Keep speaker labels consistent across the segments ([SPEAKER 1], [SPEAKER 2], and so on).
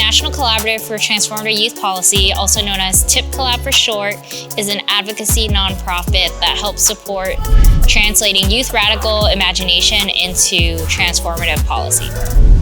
[SPEAKER 1] National Collaborative for Transformative Youth Policy, also known as TYP Collab for short, is an advocacy nonprofit that helps support translating youth radical imagination into transformative policy.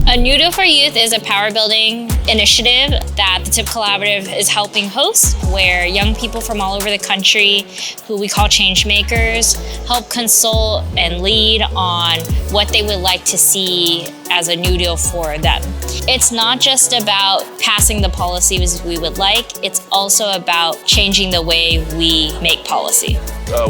[SPEAKER 1] A New Deal for Youth is a power-building initiative that the TYP Collaborative is helping host, where young people from all over the country, who we call Changemakers, help consult and lead on what they would like to see as a New Deal for them. It's not just about passing the policies we would like, it's also about changing the way we make policy.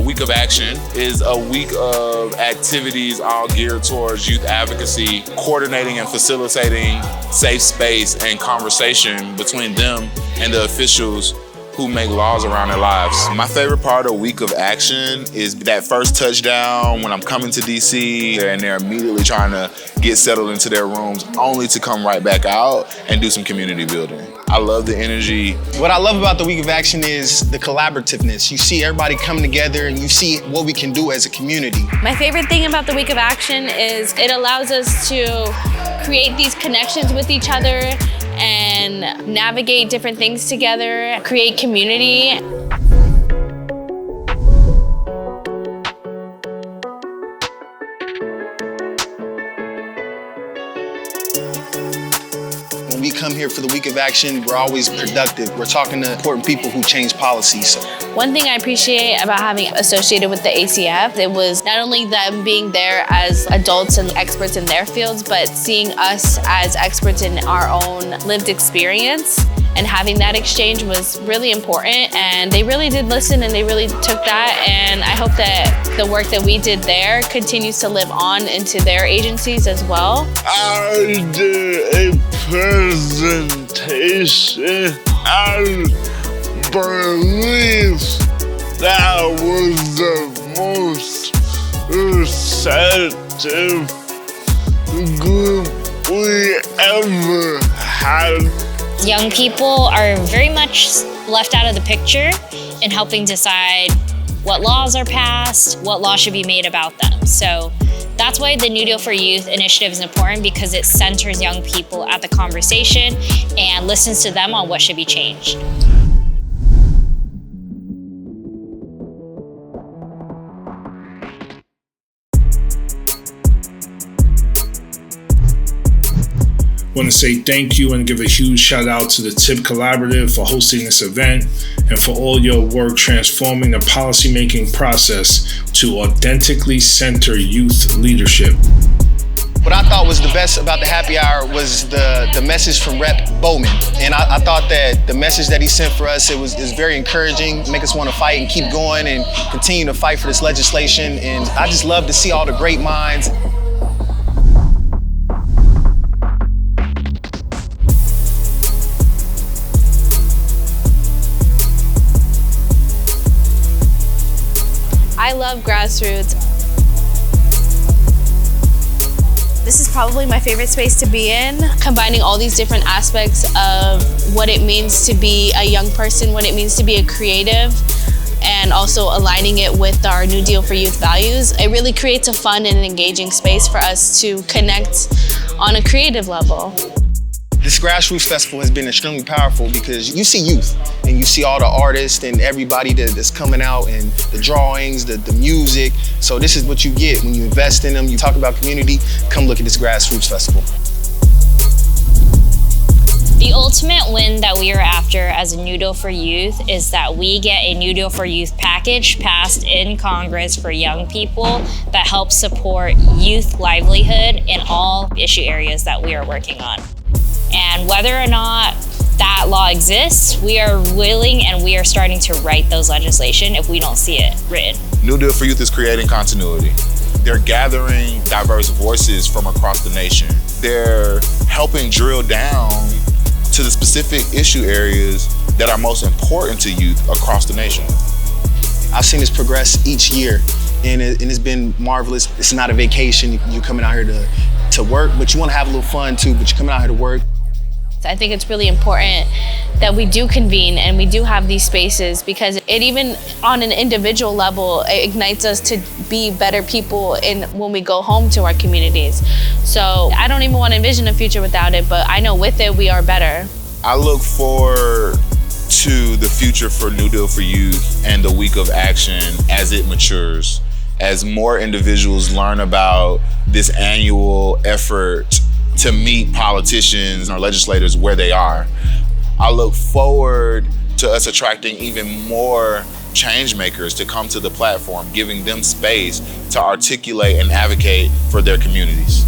[SPEAKER 2] Week of Action is a week of activities all geared towards youth advocacy, coordinating and facilitating safe space and conversation between them and the officials who make laws around their lives. My favorite part of Week of Action is that first touchdown when I'm coming to DC and they're immediately trying to get settled into their rooms only to come right back out and do some community building. I love the energy.
[SPEAKER 3] What I love about the Week of Action is the collaborativeness. You see everybody come together and you see what we can do as a community.
[SPEAKER 4] My favorite thing about the Week of Action is it allows us to create these connections with each other and navigate different things together, create community.
[SPEAKER 3] When we come here for the Week of Action, we're always productive. We're talking to important people who change policies.
[SPEAKER 4] One thing I appreciate about having associated with the ACF, it was not only them being there as adults and experts in their fields, but seeing us as experts in our own lived experience. And having that exchange was really important, and they really did listen and they really took that, and I hope that the work that we did there continues to live on into their agencies as well.
[SPEAKER 5] I did a presentation. I believe that was the most receptive group we ever had.
[SPEAKER 1] Young people are very much left out of the picture in helping decide what laws are passed, what laws should be made about them. So that's why the New Deal for Youth initiative is important, because it centers young people at the conversation and listens to them on what should be changed.
[SPEAKER 6] I want to say thank you and give a huge shout out to the TYP Collaborative for hosting this event and for all your work transforming the policymaking process to authentically center youth leadership.
[SPEAKER 3] What I thought was the best about the happy hour was the message from Rep. Bowman. And I thought that the message that he sent for us, is very encouraging, make us want to fight and keep going and continue to fight for this legislation. And I just love to see all the great minds.
[SPEAKER 4] I love grassroots. This is probably my favorite space to be in, combining all these different aspects of what it means to be a young person, what it means to be a creative, and also aligning it with our New Deal for Youth values. It really creates a fun and engaging space for us to connect on a creative level.
[SPEAKER 3] This Grassroots Festival has been extremely powerful because you see youth and you see all the artists and everybody that's coming out and the drawings, the music. So this is what you get when you invest in them, you talk about community, come look at this Grassroots Festival.
[SPEAKER 1] The ultimate win that we are after as a New Deal for Youth is that we get a New Deal for Youth package passed in Congress for young people that helps support youth livelihood in all issue areas that we are working on. And whether or not that law exists, we are willing and we are starting to write those legislation if we don't see it written.
[SPEAKER 2] New Deal for Youth is creating continuity. They're gathering diverse voices from across the nation. They're helping drill down to the specific issue areas that are most important to youth across the nation.
[SPEAKER 3] I've seen this progress each year, and it's been marvelous. It's not a vacation. You're coming out here to work, but you want to have a little fun too, but you're coming out here to work.
[SPEAKER 4] I think it's really important that we do convene and we do have these spaces, because it even on an individual level, it ignites us to be better people when we go home to our communities. So I don't even want to envision a future without it, but I know with it, we are better.
[SPEAKER 2] I look forward to the future for New Deal for Youth and the Week of Action as it matures, as more individuals learn about this annual effort to meet politicians or legislators where they are. I look forward to us attracting even more changemakers to come to the platform, giving them space to articulate and advocate for their communities.